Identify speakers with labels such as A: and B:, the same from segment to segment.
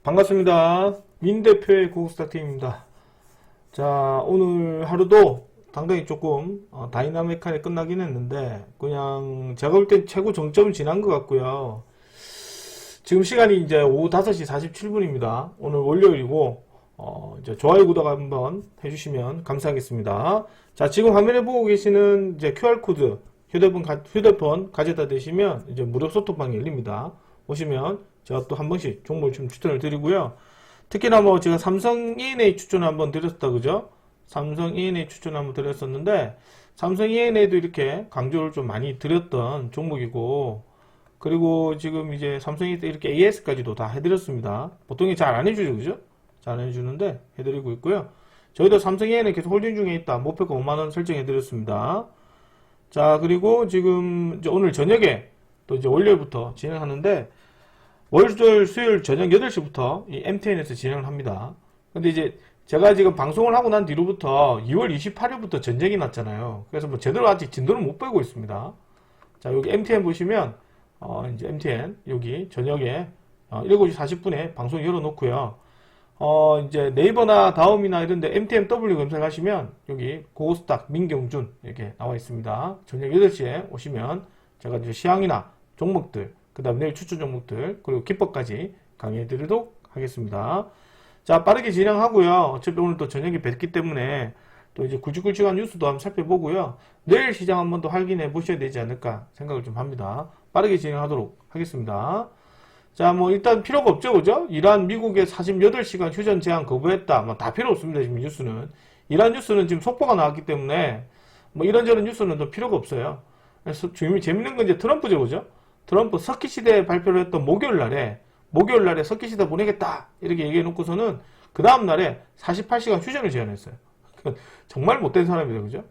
A: 반갑습니다. 민 대표의 고스타팀입니다. 자, 오늘 하루도 상당히 조금 다이나믹하게 끝나긴 했는데 그냥 제가 볼 땐 최고 정점을 지난 것 같고요. 지금 시간이 이제 오후 5시 47분입니다. 오늘 월요일이고 이제 좋아요 구독 한번 해주시면 감사하겠습니다. 자, 지금 화면에 보고 계시는 이제 QR코드 휴대폰 가져다 대시면 이제 무료 소통방이 열립니다. 보시면 제가 또 한 번씩 종목을 좀 추천을 드리고요. 특히나 뭐 제가 삼성 E&A 추천을 한번 드렸다, 그죠? 삼성 E&A 추천을 한번 드렸었는데, 삼성 E&A도 이렇게 강조를 좀 많이 드렸던 종목이고, 그리고 지금 이제 삼성이 이렇게 AS까지도 다 해드렸습니다. 보통이 잘 안 해주죠, 그죠? 잘 안 해주는데 해드리고 있고요. 저희도 삼성 E&A 계속 홀딩 중에 있다. 목표가 5만원 설정해드렸습니다. 자, 그리고 지금 이제 오늘 저녁에 또 이제 월요일부터 진행하는데, 월요일, 수요일 저녁 8시부터 이 MTN에서 진행을 합니다. 근데 이제 제가 지금 방송을 하고 난 뒤로부터 2월 28일부터 전쟁이 났잖아요. 그래서 뭐 제대로 아직 진도를 못 빼고 있습니다. 자, 여기 MTN 보시면, 이제 MTN, 여기 저녁에 7시 40분에 방송 열어놓고요. 이제 네이버나 다음이나 이런데 MTMW 검색하시면 여기 고스닥 민경준 이렇게 나와 있습니다. 저녁 8시에 오시면 제가 이제 시황이나 종목들, 그 다음에 내일 추천 종목들, 그리고 기법까지 강의해 드리도록 하겠습니다. 자, 빠르게 진행하고요. 어차피 오늘 또 저녁에 뵙기 때문에 또 이제 굵직굵직한 뉴스도 한번 살펴보고요. 내일 시장 한번 더 확인해 보셔야 되지 않을까 생각을 좀 합니다. 빠르게 진행하도록 하겠습니다. 자, 뭐 일단 필요가 없죠, 그죠? 이란 미국의 48시간 휴전 제한 거부했다. 뭐 다 필요 없습니다, 지금 뉴스는. 이란 뉴스는 지금 속보가 나왔기 때문에 뭐 이런저런 뉴스는 더 필요가 없어요. 그래서 재밌는 건 이제 트럼프죠, 그죠? 트럼프 석기시대 발표를 했던 목요일날에 석기시대 보내겠다 이렇게 얘기해 놓고서는 그 다음날에 48시간 휴전을 제안했어요. 정말 못된 사람이죠, 그죠?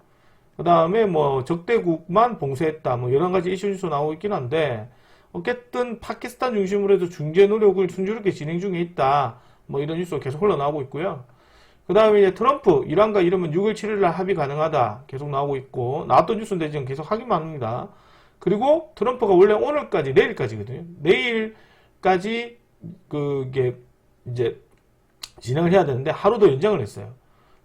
A: 그 다음에 뭐 적대국만 봉쇄했다, 뭐 여러가지 이슈 뉴스 나오고 있긴 한데, 어쨌든 파키스탄 중심으로 해서 중재 노력을 순조롭게 진행 중에 있다, 뭐 이런 뉴스가 계속 흘러나오고 있고요. 그 다음에 이제 트럼프 이란과 이러면 6월 7일날 합의 가능하다 계속 나오고 있고, 나왔던 뉴스인데 지금 계속 하기만 합니다. 그리고 트럼프가 원래 오늘까지, 내일까지거든요. 내일까지 그게 이제 진행을 해야 되는데 하루 더 연장을 했어요.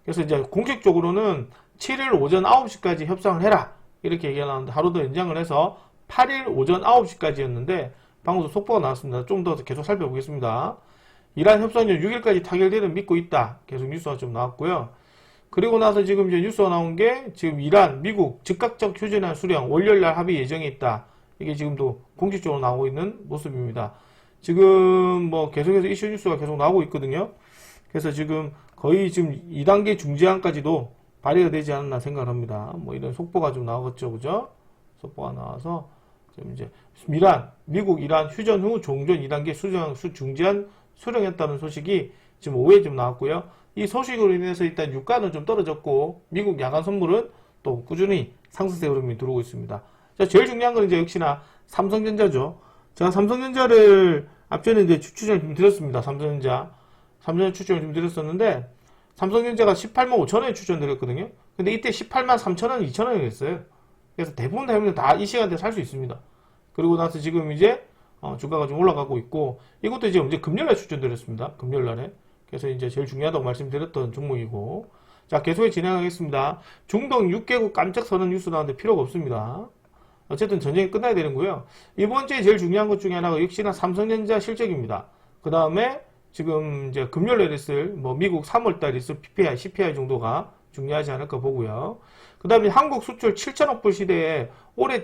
A: 그래서 이제 공식적으로는 7일 오전 9시까지 협상을 해라 이렇게 얘기가 나왔는데 하루 더 연장을 해서 8일 오전 9시까지였는데 방금도 속보가 나왔습니다. 좀 더 계속 살펴보겠습니다. 이란 협상은 6일까지 타결되는 믿고 있다. 계속 뉴스가 좀 나왔고요. 그리고 나서 지금 이제 뉴스가 나온 게 지금 이란, 미국 즉각적 휴전한 수령 월요일날 합의 예정이 있다. 이게 지금도 공식적으로 나오고 있는 모습입니다. 지금 뭐 계속해서 이슈 뉴스가 계속 나오고 있거든요. 그래서 지금 거의 지금 2단계 중재안까지도 발의가 되지 않았나 생각을 합니다. 뭐 이런 속보가 좀 나오겠죠, 그죠? 속보가 나와서 지금 이제 미국, 이란 휴전 후 종전 2단계 중재안 수령했다는 소식이 지금 오후에 좀 나왔고요. 이 소식으로 인해서 일단 유가는 좀 떨어졌고 미국 야간 선물은 또 꾸준히 상승세 흐름이 들어오고 있습니다. 자, 제일 중요한 건 이제 역시나 삼성전자죠. 제가 삼성전자를 앞전에 이제 추천을 좀 드렸습니다. 삼성전자 추천을 좀 드렸었는데 삼성전자가 18만 5천원에 추천드렸거든요. 근데 이때 18만 3천원, 2천원이 됐어요. 그래서 대부분 대부분 다 이 시간대에 살 수 있습니다. 그리고 나서 지금 이제 주가가 좀 올라가고 있고, 이것도 이제 금요일날 추천드렸습니다. 금요일날에. 그래서 이제 제일 중요하다고 말씀드렸던 종목이고, 자, 계속해 진행하겠습니다. 중동 6개국 깜짝 선언 뉴스 나왔는데 필요가 없습니다. 어쨌든 전쟁이 끝나야 되는 거고요. 이번 주에 제일 중요한 것 중에 하나가 역시나 삼성전자 실적입니다. 그 다음에 지금 이제 금요일에 있을 뭐 미국 3월달 있을 PPI, CPI 정도가 중요하지 않을까 보고요. 그 다음에 한국 수출 7천억 불 시대에 올해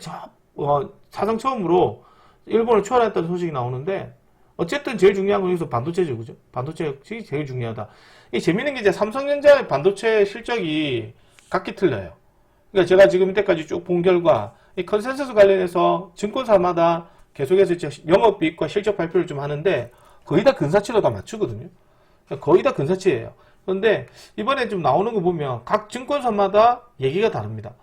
A: 사상 처음으로 일본을 초월했다는 소식이 나오는데, 어쨌든 제일 중요한 건 여기서 반도체죠, 그죠? 반도체 역시 제일 중요하다. 이 재밌는 게 이제 삼성전자의 반도체 실적이 각기 틀려요. 그러니까 제가 지금 이때까지 쭉 본 결과, 이 컨센서스 관련해서 증권사마다 계속해서 영업이익과 실적 발표를 좀 하는데, 거의 다 근사치로 다 맞추거든요. 거의 다 근사치예요. 그런데 이번에 좀 나오는 거 보면 각 증권사마다 얘기가 다릅니다.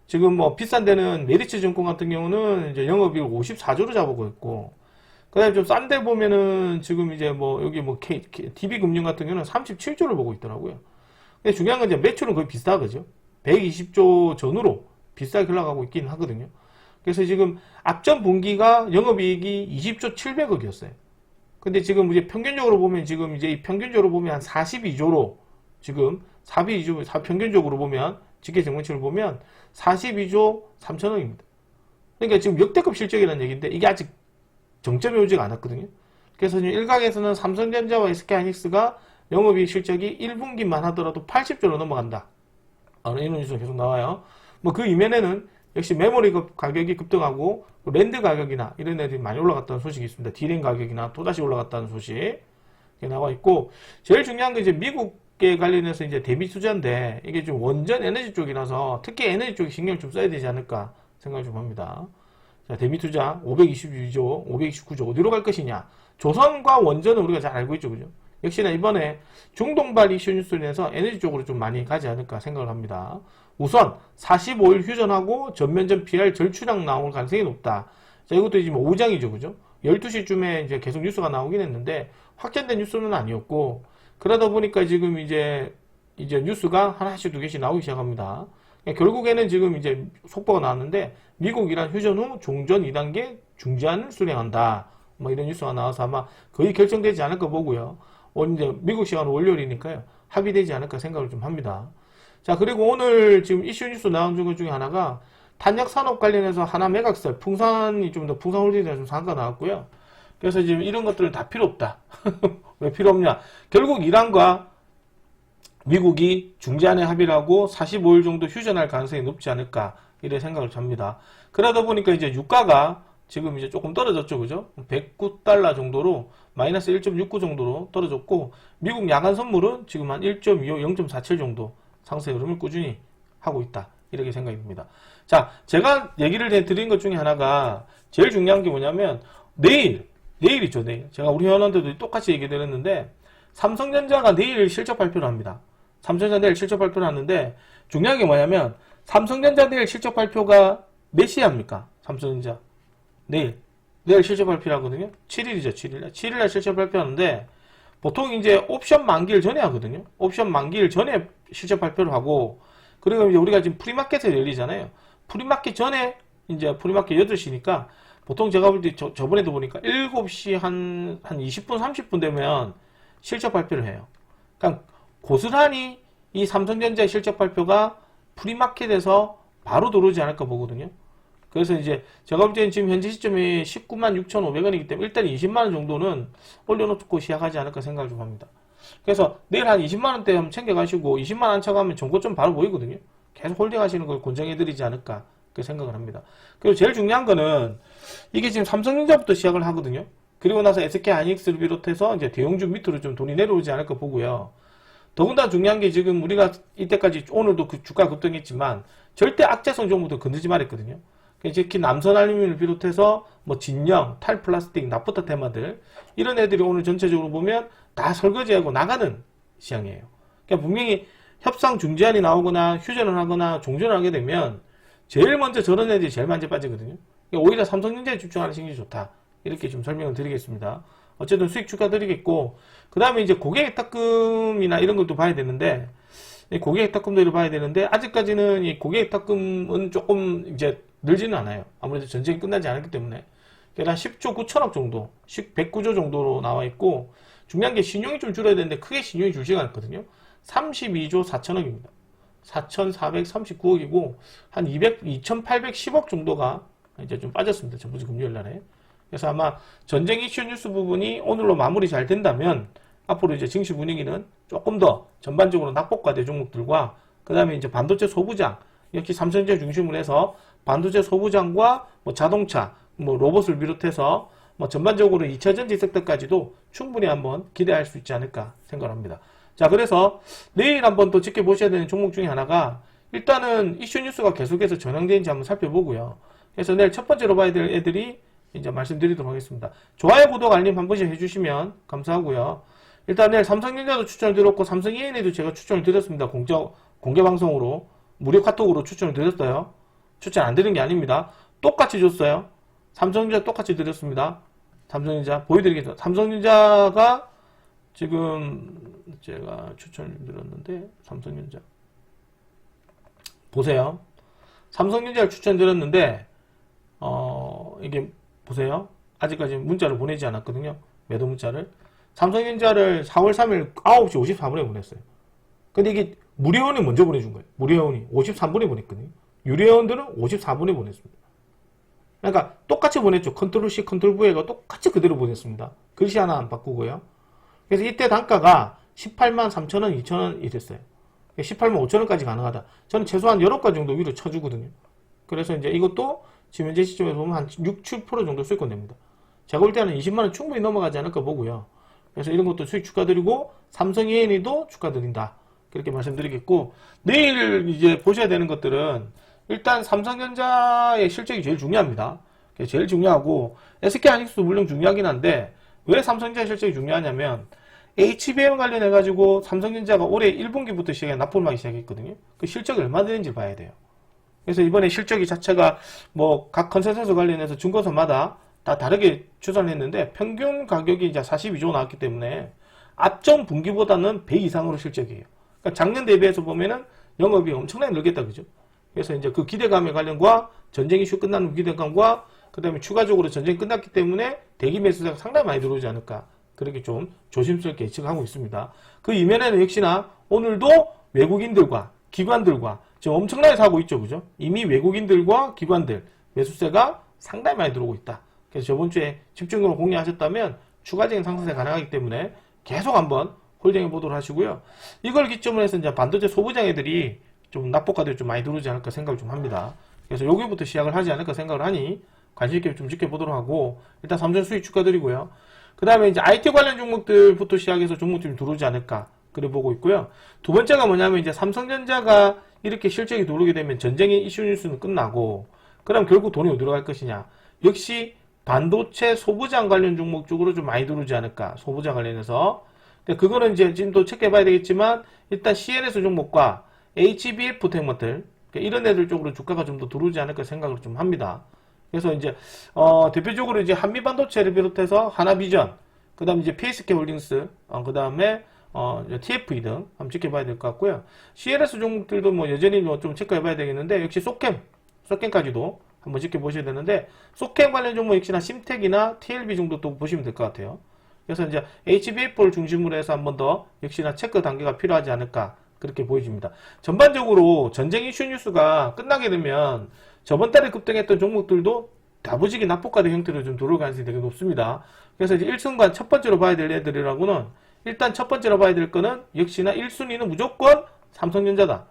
A: 지금 뭐 비싼 데는 메리츠 증권 같은 경우는 이제 영업이익 54조로 잡고 있고, 그 다음에 좀 싼 데 보면은 지금 이제 뭐 여기 뭐 DB금융 같은 경우는 37조를 보고 있더라고요. 근데 중요한 건 이제 매출은 거의 비슷하거든요. 120조 전후로 비싸게 흘러가고 있긴 하거든요. 그래서 지금 앞전 분기가 영업이익이 20조 700억이었어요. 근데 지금 이제 평균적으로 보면 지금 이제 평균적으로 보면 한 42조로 지금 42조 평균적으로 보면 직계 정문치를 보면 42조 3천억입니다. 그러니까 지금 역대급 실적이라는 얘기인데 이게 아직 정점이 오지가 않았거든요. 그래서 지금 일각에서는 삼성전자와 SK하이닉스가 영업이익 실적이 1분기만 하더라도 80조로 넘어간다. 이런 뉴스가 계속 나와요. 뭐 그 이면에는 역시 메모리 가격이 급등하고 랜드 가격이나 이런 애들이 많이 올라갔다는 소식이 있습니다. D램 가격이나 또다시 올라갔다는 소식이 나와 있고, 제일 중요한 게 이제 미국에 관련해서 이제 대비 투자인데 이게 좀 원전 에너지 쪽이라서 특히 에너지 쪽에 신경 좀 써야 되지 않을까 생각 좀 합니다. 자, 대비 투자 522조, 529조 어디로 갈 것이냐? 조선과 원전은 우리가 잘 알고 있죠, 그죠? 역시나 이번에 중동발 이슈 뉴스로 인해서 에너지 쪽으로 좀 많이 가지 않을까 생각을 합니다. 우선 45일 휴전하고 전면전 PR 절추량 나올 가능성이 높다. 자, 이것도 지금 오후장이죠, 그죠? 12시쯤에 이제 계속 뉴스가 나오긴 했는데 확정된 뉴스는 아니었고, 그러다 보니까 지금 이제 뉴스가 하나씩 두 개씩 나오기 시작합니다. 결국에는 지금 이제 속보가 나왔는데 미국 이란 휴전 후 종전 2단계 중지안을 수령한다. 뭐 이런 뉴스가 나와서 아마 거의 결정되지 않을까 보고요. 이제 미국 시간은 월요일이니까요. 합의되지 않을까 생각을 좀 합니다. 자, 그리고 오늘 지금 이슈 뉴스 나온 것 중에 하나가 탄약 산업 관련해서 하나 매각설, 풍산이 좀 더 풍산홀딩에서 좀 상가 나왔고요. 그래서 지금 이런 것들은 다 필요 없다. 왜 필요 없냐? 결국 이란과 미국이 중재안에 합의를 하고 45일 정도 휴전할 가능성이 높지 않을까 이런 생각을 합니다. 그러다 보니까 이제 유가가 지금 이제 조금 떨어졌죠, 그죠? 109달러 정도로 마이너스 1.69 정도로 떨어졌고, 미국 야간 선물은 지금 한 1.25, 0.47 정도 상승 흐름을 꾸준히 하고 있다. 이렇게 생각이 듭니다. 자, 제가 얘기를 드린 것 중에 하나가 제일 중요한 게 뭐냐면 내일이죠, 내일. 제가 우리 회원한테도 똑같이 얘기 드렸는데 삼성전자가 내일 실적 발표를 합니다. 삼성전자 내일 실적 발표를 하는데 중요한 게 뭐냐면 삼성전자 내일 실적 발표가 몇 시에 합니까? 삼성전자. 내일 실적 발표를 하거든요. 7일이죠, 7일. 7일날 실적 발표하는데 보통 이제 옵션 만기일 전에 하거든요. 옵션 만기일 전에 실적 발표를 하고, 그리고 이제 우리가 지금 프리마켓에 열리잖아요. 프리마켓 전에 이제 프리마켓 8시니까 보통 제가 볼 때 저번에도 보니까 7시 한 20분, 30분 되면 실적 발표를 해요. 그러니까 고스란히 이 삼성전자의 실적 발표가 프리마켓에서 바로 들어오지 않을까 보거든요. 그래서 이제 제가 볼 때는 지금 현재 시점이 196,500원이기 때문에 일단 20만원 정도는 올려놓고 시작하지 않을까 생각을 좀 합니다. 그래서 내일 한 20만원대 한번 챙겨가시고 20만원 안쳐가면 정고점 바로 보이거든요. 계속 홀딩 하시는 걸 권장해드리지 않을까 그 생각을 합니다. 그리고 제일 중요한 거는 이게 지금 삼성전자부터 시작을 하거든요. 그리고 나서 SK하이닉스를 비롯해서 이제 대형주 밑으로 좀 돈이 내려오지 않을까 보고요. 더군다나 중요한 게 지금 우리가 이때까지 오늘도 그 주가 급등했지만 절대 악재성 종목도 건드지 말했거든요. 특히 남선알루미늄을 비롯해서 뭐 진영, 탈플라스틱, 나프타 테마들 이런 애들이 오늘 전체적으로 보면 다 설거지하고 나가는 시장이에요. 그러니까 분명히 협상 중재안이 나오거나 휴전을 하거나 종전을 하게 되면 제일 먼저 저런 애들이 제일 먼저 빠지거든요. 그러니까 오히려 삼성전자에 집중하는 신경이 좋다. 이렇게 좀 설명을 드리겠습니다. 어쨌든 수익 축하드리겠고, 그 다음에 이제 고객 예탁금이나 이런 것도 봐야 되는데, 고객 예탁금들을 봐야 되는데, 아직까지는 이 고객 예탁금은 조금 이제 늘지는 않아요. 아무래도 전쟁이 끝나지 않았기 때문에. 그러니까 한 10조 9천억 정도, 109조 정도로 나와 있고, 중요한 게 신용이 좀 줄어야 되는데, 크게 신용이 줄지가 않거든요. 32조 4천억입니다. 4,439억이고, 한 2,810억 정도가 이제 좀 빠졌습니다. 전부지 금요일 날에. 그래서 아마 전쟁 이슈 뉴스 부분이 오늘로 마무리 잘 된다면 앞으로 이제 증시 분위기는 조금 더 전반적으로 낙폭과대 종목들과 그 다음에 이제 반도체 소부장, 역시 삼성전자 중심으로 해서 반도체 소부장과 뭐 자동차, 뭐 로봇을 비롯해서 뭐 전반적으로 2차전지 섹터까지도 충분히 한번 기대할 수 있지 않을까 생각합니다. 자, 그래서 내일 한번 또 지켜보셔야 되는 종목 중에 하나가 일단은 이슈 뉴스가 계속해서 전환되는지 한번 살펴보고요. 그래서 내일 첫 번째로 봐야 될 애들이 이제 말씀드리도록 하겠습니다. 좋아요, 구독, 알림 한 번씩 해주시면 감사하고요. 일단 내일 삼성전자도 추천을 드렸고 삼성 E&A도 제가 추천을 드렸습니다. 공개 방송으로 무료 카톡으로 추천을 드렸어요. 추천 안 드린 게 아닙니다. 똑같이 줬어요. 삼성전자 똑같이 드렸습니다. 삼성전자 보여드리겠습니다. 삼성전자가 지금 제가 추천을 드렸는데 삼성전자 보세요. 삼성전자를 추천드렸는데 이게 보세요. 아직까지 문자를 보내지 않았거든요. 매도 문자를. 삼성전자를 4월 3일 9시 54분에 보냈어요. 근데 이게 무료회원이 먼저 보내준 거예요. 무료회원이 53분에 보냈거든요. 유료회원들은 54분에 보냈습니다. 그러니까 똑같이 보냈죠. 컨트롤 C, 컨트롤 V가 똑같이 그대로 보냈습니다. 글씨 하나 안 바꾸고요. 그래서 이때 단가가 18만 3천원, 2천원 이랬어요. 18만 5천원까지 가능하다. 저는 최소한 10가 정도 위로 쳐주거든요. 그래서 이제 이것도 지금 현재 시점에서 보면 한 6, 7% 정도 수익권 됩니다. 제가 볼 때는 20만원 충분히 넘어가지 않을까 보고요. 그래서 이런 것도 수익 축하드리고, 삼성 ENE도 축하드린다. 그렇게 말씀드리겠고, 내일 이제 보셔야 되는 것들은, 일단 삼성전자의 실적이 제일 중요합니다. 제일 중요하고, SK하이닉스도 물론 중요하긴 한데, 왜 삼성전자 실적이 중요하냐면, HBM 관련해가지고 삼성전자가 올해 1분기부터 시작해 납품을 하기 시작했거든요. 그 실적이 얼마 되는지 봐야 돼요. 그래서 이번에 실적이 자체가 뭐 각 컨센서스 관련해서 증거서마다 다 다르게 추산을 했는데 평균 가격이 이제 42조 나왔기 때문에 앞전 분기보다는 배 이상으로 실적이에요. 그러니까 작년 대비해서 보면은 영업이 엄청나게 늘겠다, 그죠? 그래서 이제 그 기대감의 관련과 전쟁 이슈 끝나는 기대감과 그 다음에 추가적으로 전쟁이 끝났기 때문에 대기 매수세가 상당히 많이 들어오지 않을까. 그렇게 좀 조심스럽게 예측하고 있습니다. 그 이면에는 역시나 오늘도 외국인들과 기관들과 지금 엄청나게 사고 있죠, 그죠? 이미 외국인들과 기관들 매수세가 상당히 많이 들어오고 있다. 그래서 저번 주에 집중적으로 공략하셨다면 추가적인 상승세 가능하기 때문에 계속 한번 홀딩해 보도록 하시고요. 이걸 기점으로 해서 이제 반도체 소부장애들이 좀 납폭가들이 좀 많이 들어오지 않을까 생각을 좀 합니다. 그래서 여기부터 시작을 하지 않을까 생각을 하니 관심 있게 좀 지켜보도록 하고, 일단 삼성 수익 축하드리고요. 그 다음에 이제 IT 관련 종목들부터 시작해서 종목들이 들어오지 않을까 그래 보고 있고요. 두 번째가 뭐냐면 이제 삼성전자가 이렇게 실적이 들어오게 되면 전쟁의 이슈 뉴스는 끝나고, 그럼 결국 돈이 어디로 갈 것이냐. 역시 반도체 소부장 관련 종목 쪽으로 좀 많이 들어오지 않을까. 소부장 관련해서. 그거는 이제 지금 또 체크해봐야 되겠지만, 일단 CNS 종목과 HBF 테크먼들, 이런 애들 쪽으로 주가가 좀 더 들어오지 않을까 생각을 좀 합니다. 그래서 이제 대표적으로 이제 한미반도체를 비롯해서 하나비전, 그 다음에 이제 PSK 홀딩스, 그 다음에 TFE 등 한번 지켜봐야 될 것 같고요. CLS 종목들도 뭐 여전히 좀 체크해봐야 되겠는데, 역시 소캠까지도 한번 지켜보셔야 되는데, 소캠 관련 종목 역시나 심텍이나 TLB 정도 또 보시면 될 것 같아요. 그래서 이제 HBF를 중심으로 해서 한번 더 역시나 체크 단계가 필요하지 않을까 그렇게 보여집니다. 전반적으로 전쟁 이슈 뉴스가 끝나게 되면 저번 달에 급등했던 종목들도 다부지기 납폭가의 형태로 좀 들어올 가능성이 되게 높습니다. 그래서 이제 1순간 첫 번째로 봐야 될 애들이라고는, 일단 첫 번째로 봐야 될 거는 역시나 1순위는 무조건 삼성전자다.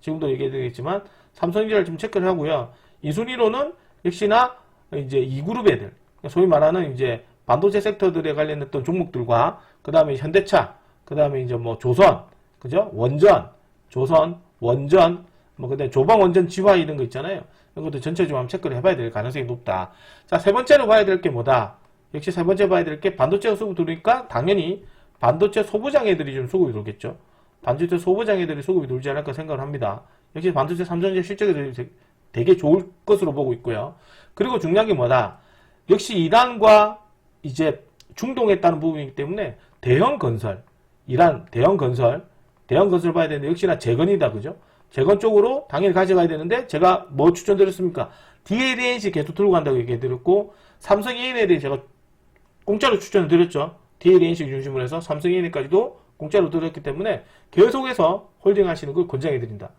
A: 지금도 얘기해드리겠지만 삼성전자를 좀 체크를 하고요. 2순위로는 역시나 이제 2그룹 애들, 소위 말하는 이제 반도체 섹터들에 관련했던 종목들과, 그 다음에 현대차, 그 다음에 이제 뭐 조선, 그죠? 원전, 조선, 원전, 뭐 그다음에 조방원전 지화 이런 거 있잖아요. 이것도 전체적으로 한번 체크를 해봐야 될 가능성이 높다. 자, 세 번째로 봐야 될 게 뭐다? 역시 세 번째 봐야 될 게 반도체가 수급 들어오니까 당연히 반도체 소부장애들이 좀 수급이 돌겠죠. 반도체 소부장애들이 수급이 돌지 않을까 생각을 합니다. 역시 반도체 삼성전자 실적이 되게 좋을 것으로 보고 있고요. 그리고 중요한 게 뭐다? 역시 이란과 이제 중동에 따른 부분이기 때문에 대형 건설, 이란 대형 건설 봐야 되는데 역시나 재건이다, 그죠? 재건 쪽으로 당연히 가져가야 되는데, 제가 뭐 추천드렸습니까? DLNC 계속 들고 간다고 얘기해드렸고, 삼성 ENL에 제가 공짜로 추천을 드렸죠. DLNC 중심으로 해서 삼성 ENL까지도 공짜로 드렸기 때문에 계속해서 홀딩 하시는 걸 권장해드린다.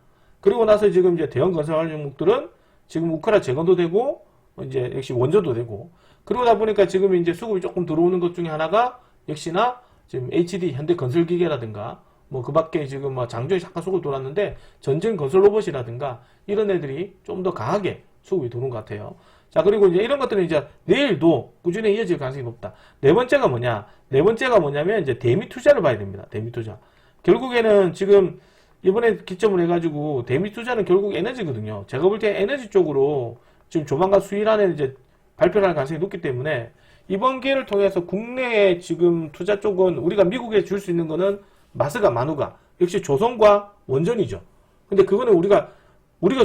A: 그리고 나서 지금 이제 대형 건설 관련 종목들은 지금 우크라 재건도 되고, 이제 역시 원전도 되고, 그러다 보니까 지금 이제 수급이 조금 들어오는 것 중에 하나가 역시나 지금 HD 현대건설기계라든가, 뭐 그 밖에 지금 뭐 장중에 잠깐 수급이 돌았는데 전쟁 건설 로봇이라든가 이런 애들이 좀 더 강하게 수급이 도는 것 같아요. 자, 그리고 이제 이런 것들은 이제 내일도 꾸준히 이어질 가능성이 높다. 네 번째가 뭐냐? 네 번째가 뭐냐면 이제 대미 투자를 봐야 됩니다. 대미 투자. 결국에는 지금 이번에 기점을 해가지고 대미 투자는 결국 에너지거든요. 제가 볼 때 에너지 쪽으로 지금 조만간 수일안에 이제 발표를 할 가능성이 높기 때문에 이번 기회를 통해서 국내에 지금 투자 쪽은 우리가 미국에 줄 수 있는 거는 마스가 마누가 역시 조선과 원전이죠. 근데 그거는 우리가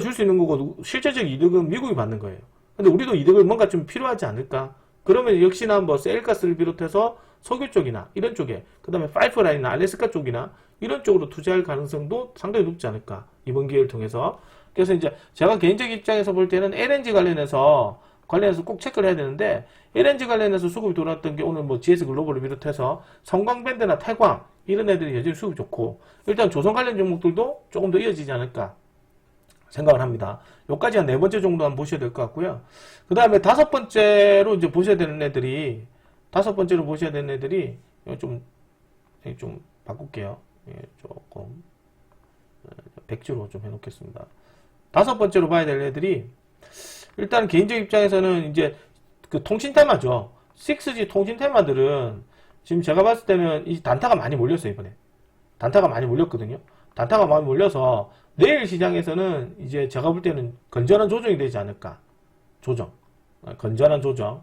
A: 줄 수 있는 거고 실제적 이득은 미국이 받는 거예요. 근데 우리도 이득을 뭔가 좀 필요하지 않을까? 그러면 역시나 뭐 세일가스를 비롯해서 석유 쪽이나 이런 쪽에, 그 다음에 파이프라인이나 알래스카 쪽이나 이런 쪽으로 투자할 가능성도 상당히 높지 않을까? 이번 기회를 통해서. 그래서 이제 제가 개인적 입장에서 볼 때는 LNG 관련해서 관련해서 꼭 체크를 해야 되는데, LNG 관련해서 수급이 들어왔던 게 오늘 뭐 GS 글로벌을 비롯해서 성광밴드나 태광 이런 애들이 여전히 수급이 좋고, 일단 조선 관련 종목들도 조금 더 이어지지 않을까 생각을 합니다. 요까지 한 네 번째 정도 한번 보셔야 될 것 같고요. 그 다음에 다섯 번째로 이제 보셔야 되는 애들이, 좀 바꿀게요. 예, 조금 백지로 좀 해놓겠습니다. 다섯 번째로 봐야 될 애들이, 일단 개인적 입장에서는 이제 그 통신 테마죠. 6G 통신 테마들은 지금 제가 봤을 때는 이 단타가 많이 몰렸어요, 이번에. 단타가 많이 몰렸거든요. 단타가 많이 몰려서 내일 시장에서는 이제 제가 볼 때는 건전한 조정이 되지 않을까. 건전한 조정.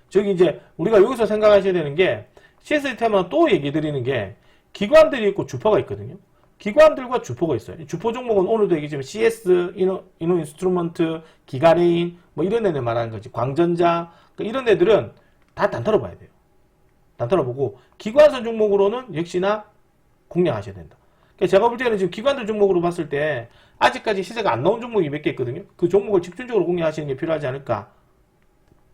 A: 저기 이제 우리가 여기서 생각하셔야 되는 게, CSG 테마 또 얘기 드리는 게, 기관들이 있고 주포가 있거든요. 기관들과 주포가 있어요. 주포 종목은 오늘도 얘기했지만 CS, 이노 인스트루먼트, 기가레인 뭐 이런 애들 말하는 거지. 광전자 이런 애들은 다 단타로 봐야 돼요. 단타로 보고, 기관선 종목으로는 역시나 공략하셔야 된다. 그러니까 제가 볼 때는 지금 기관들 종목으로 봤을 때 아직까지 시세가 안 나온 종목이 몇 개 있거든요. 그 종목을 집중적으로 공략하시는 게 필요하지 않을까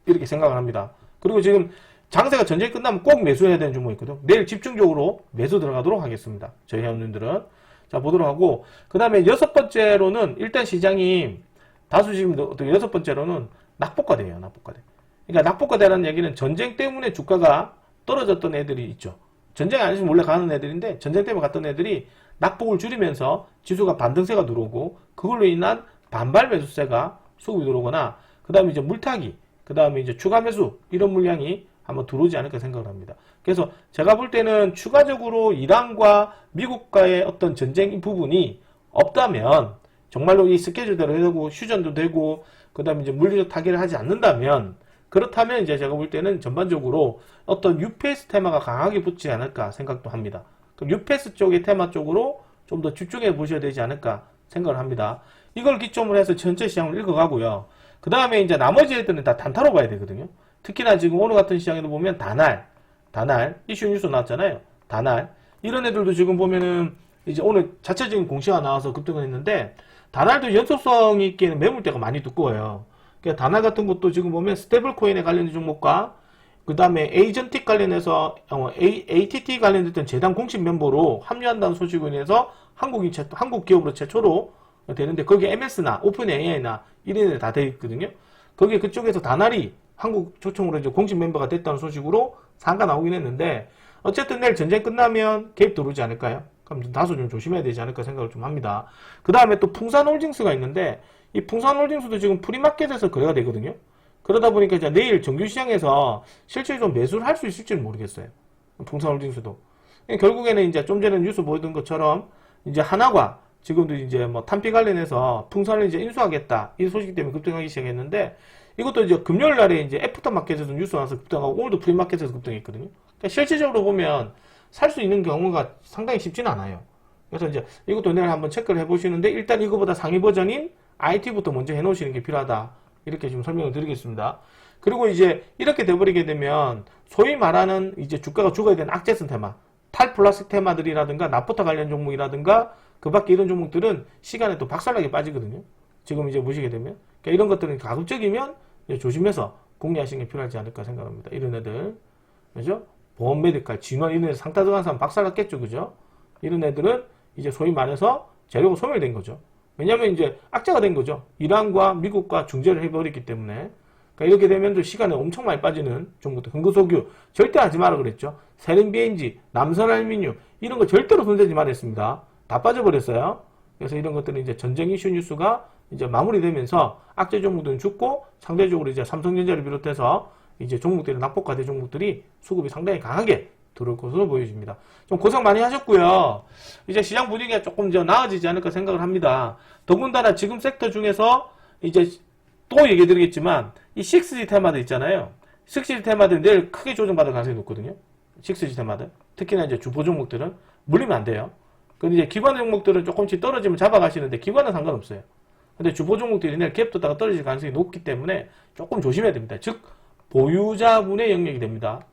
A: 이렇게 생각을 합니다. 그리고 지금 장세가 전쟁이 끝나면 꼭 매수해야 되는 종목이 있거든요. 내일 집중적으로 매수 들어가도록 하겠습니다. 저희 회원님들은. 자, 보도록 하고, 그 다음에 여섯 번째로는 일단 시장이 다수 지금 여섯 번째로는 낙폭과대예요. 낙폭과대. 그러니까 낙폭과대라는 얘기는 전쟁 때문에 주가가 떨어졌던 애들이 있죠. 전쟁이 아니면 몰래 가는 애들인데, 전쟁 때문에 갔던 애들이 낙폭을 줄이면서 지수가 반등세가 들어오고, 그걸로 인한 반발 매수세가 수급이 들어오거나, 그 다음에 이제 물타기, 그 다음에 이제 추가 매수, 이런 물량이 한번 들어오지 않을까 생각을 합니다. 그래서 제가 볼 때는 추가적으로 이란과 미국과의 어떤 전쟁 부분이 없다면, 정말로 이 스케줄대로 되고, 휴전도 되고, 그 다음에 이제 물리적 타결을 하지 않는다면, 그렇다면 이제 제가 볼 때는 전반적으로 어떤 UPS 테마가 강하게 붙지 않을까 생각도 합니다. 그럼 UPS 쪽의 테마 쪽으로 좀 더 집중해 보셔야 되지 않을까 생각을 합니다. 이걸 기점으로 해서 전체 시장을 읽어가고요. 그 다음에 이제 나머지 애들은 다 단타로 봐야 되거든요. 특히나 지금 오늘 같은 시장에도 보면 다날 이슈 뉴스 나왔잖아요. 다날 이런 애들도 지금 보면은 이제 오늘 자체적인 공시가 나와서 급등을 했는데, 다날도 연속성이 있기에는 매물대가 많이 두꺼워요. 그러니까 다날 같은 것도 지금 보면 스테이블 코인에 관련된 종목과, 그 다음에 에이전틱 관련해서 ATT 관련됐던 재단 공식 멤버로 합류한다는 소식으로 인해서 한국 기업으로 최초로 되는데, 거기에 MS나 오픈 AI나 이런 애들 다 되어 있거든요. 거기에 그쪽에서 다날이 한국 초청으로 이제 공식 멤버가 됐다는 소식으로 상가 나오긴 했는데, 어쨌든 내일 전쟁 끝나면 개입 들어오지 않을까요? 그럼 다소 좀 조심해야 되지 않을까 생각을 좀 합니다. 그 다음에 또 풍산홀딩스가 있는데, 이 풍산홀딩스도 지금 프리마켓에서 거래가 되거든요. 그러다 보니까 이제 내일 정규시장에서 실제 좀 매수를 할 수 있을지는 모르겠어요. 풍산홀딩스도. 결국에는 이제 좀 전에 뉴스 보던 것처럼 이제 하나가 지금도 이제 뭐 탄피 관련해서 풍산을 이제 인수하겠다, 이 소식 때문에 급등하기 시작했는데, 이것도 이제 금요일 날에 이제 애프터마켓에서 뉴스 나와서 급등하고, 오늘도 프리마켓에서 급등했거든요. 그러니까 실질적으로 보면 살 수 있는 경우가 상당히 쉽지는 않아요. 그래서 이제 이것도 내일 한번 체크를 해보시는데, 일단 이거보다 상위 버전인 IT부터 먼저 해놓으시는 게 필요하다, 이렇게 지금 설명을 드리겠습니다. 그리고 이제 이렇게 돼버리게 되면 소위 말하는 이제 주가가 죽어야 되는 악재성 테마, 탈플라스틱 테마들이라든가 나프타 관련 종목이라든가 그 밖에 이런 종목들은 시간에 또 박살나게 빠지거든요. 지금 이제 보시게 되면. 그러니까 이런 것들은 가급적이면 조심해서 공략하시는 게 필요하지 않을까 생각합니다. 이런 애들. 그죠? 보험 메디칼, 진원 이런 애들 상타 들어간 사람 박살났겠죠. 그죠? 이런 애들은 이제 소위 말해서 재료가 소멸된 거죠. 왜냐면 이제 악재가 된 거죠. 이란과 미국과 중재를 해버렸기 때문에. 그러니까 이렇게 되면 또 시간에 엄청 많이 빠지는 종목들. 흥구석유 절대 하지 마라 그랬죠. 세린비엔지, 남선알미늄 이런 거 절대로 손대지 말았습니다. 다 빠져버렸어요. 그래서 이런 것들은 이제 전쟁 이슈 뉴스가 이제 마무리되면서 악재 종목들은 죽고, 상대적으로 이제 삼성전자를 비롯해서 이제 종목들이 낙폭과대 종목들이 수급이 상당히 강하게 들어올 것으로 보여집니다. 좀 고생 많이 하셨고요. 이제 시장 분위기가 조금 더 나아지지 않을까 생각을 합니다. 더군다나 지금 섹터 중에서 이제 또 얘기 드리겠지만, 이 6G 테마들 있잖아요. 6G 테마들 내일 크게 조정받을 가능성이 높거든요. 6G 테마들. 특히나 이제 주포 종목들은 물리면 안 돼요. 근데 이제 기관 종목들은 조금씩 떨어지면 잡아가시는데, 기관은 상관없어요. 근데 주포 종목들이 내일 갭 떴다가 떨어질 가능성이 높기 때문에 조금 조심해야 됩니다. 즉, 보유자분의 영역이 됩니다.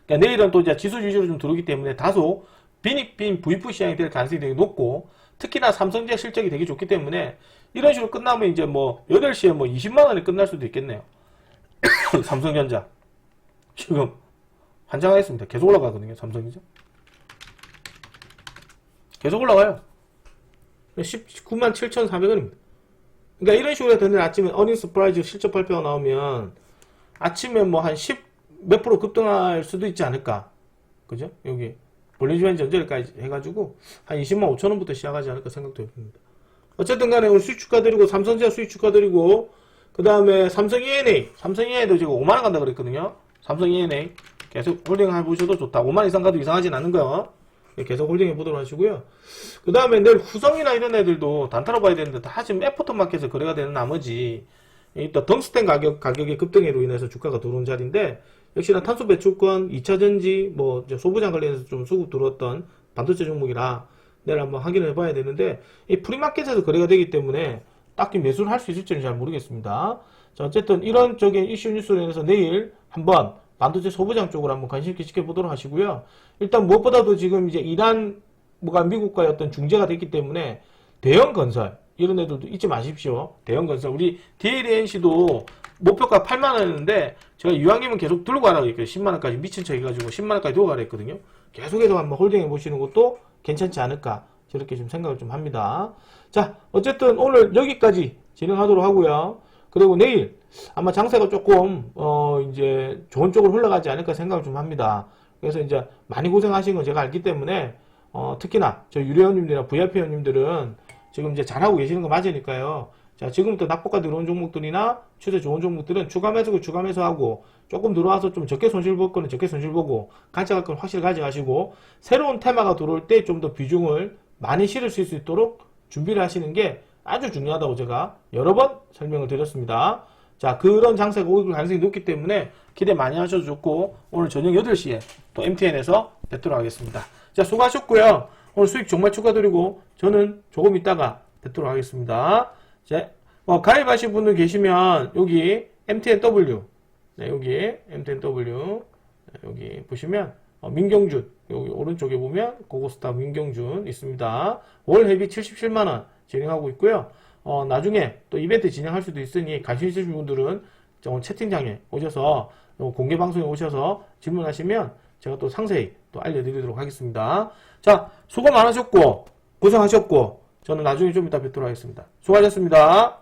A: 그러니까 내일은 또 이제 지수 위주로 좀 들어오기 때문에 다소 빈익빈 VF 시장이 될 가능성이 되게 높고, 특히나 삼성전자 실적이 되게 좋기 때문에 이런 식으로 끝나면 이제 뭐 8시에 뭐 20만원에 끝날 수도 있겠네요. 삼성전자 지금 환장하겠습니다. 계속 올라가거든요. 삼성전자 계속 올라가요. 197,400원입니다. 그러니까 이런 식으로 해서 내일 아침에 어닝 서프라이즈 실적 발표가 나오면 아침에 뭐 한 10 몇 프로 급등할 수도 있지 않을까. 그죠? 여기 볼리주한 전절까지 해가지고 한 20만 5천원부터 시작하지 않을까 생각도 해봅니다. 어쨌든 간에 오늘 수익 축하드리고 삼성전자 수익 축하드리고 그 다음에 삼성 E&A도 지금 5만원 간다 그랬거든요. 삼성 E&A 계속 홀딩 해보셔도 좋다. 5만원 이상 가도 이상하진 않은 거 계속 홀딩 해보도록 하시고요. 그 다음에 내일 후성이나 이런 애들도 단타로 봐야 되는데 다 지금 애프터마켓에서 거래가 되는 나머지 또 덩스텐 가격의 급등으로 인해서 주가가 들어온 자리인데 역시나 탄소 배출권, 2차전지, 뭐 소부장 관련해서 좀 수급 들어왔던 반도체 종목이라 내일 한번 확인을 해봐야 되는데 이 프리마켓에서 거래가 되기 때문에 딱히 매수를 할 수 있을지는 잘 모르겠습니다. 자, 어쨌든 이런 쪽의 이슈 뉴스로 인해서 내일 한번 반도체 소부장 쪽으로 한번 관심 있게 지켜보도록 하시고요. 일단 무엇보다도 지금 이제 이란 뭐가 미국과의 어떤 중재가 됐기 때문에 대형 건설 이런 애들도 잊지 마십시오. 대형 건설 우리 DLNC도 목표가 8만원이었는데 제가 이왕이면 계속 들고 가라고 했거든요. 10만원까지 미친 척 해가지고 10만원까지 들고 가라 했거든요. 계속해서 한번 홀딩해 보시는 것도 괜찮지 않을까 저렇게 좀 생각을 좀 합니다. 자, 어쨌든 오늘 여기까지 진행하도록 하고요. 그리고 내일 아마 장세가 조금 이제 좋은 쪽으로 흘러가지 않을까 생각을 좀 합니다. 그래서 이제 많이 고생하신 건 제가 알기 때문에 특히나 저 유료회원님들이나 VIP 회원님들은 지금 이제 잘하고 계시는 거 맞으니까요. 자, 지금부터 낙폭가 들어온 종목들이나 추세 좋은 종목들은 추가 매수고 추가 매수하고 조금 들어와서 좀 적게 손실 볼 거는 적게 손실 보고 가져갈 건 확실히 가져가시고 새로운 테마가 들어올 때 좀 더 비중을 많이 실을 수 있도록 준비를 하시는 게 아주 중요하다고 제가 여러 번 설명을 드렸습니다. 자, 그런 장세가 올 가능성이 높기 때문에 기대 많이 하셔도 좋고 오늘 저녁 8시에 또 MTN에서 뵙도록 하겠습니다. 자, 수고하셨고요. 오늘 수익 정말 축하드리고 저는 조금 있다가 뵙도록 하겠습니다. 자, 가입하신 분들 계시면 여기 MTNW 여기 MTNW 여기 보시면 민경준 여기 오른쪽에 보면 고고스타 민경준 있습니다. 월 회비 77만원 진행하고 있고요. 나중에 또 이벤트 진행할 수도 있으니 관심 있으신 분들은 채팅창에 오셔서 공개 방송에 오셔서 질문하시면 제가 또 상세히 또 알려드리도록 하겠습니다. 자, 수고 많으셨고 고생하셨고 저는 나중에 좀 이따 뵙도록 하겠습니다. 수고하셨습니다.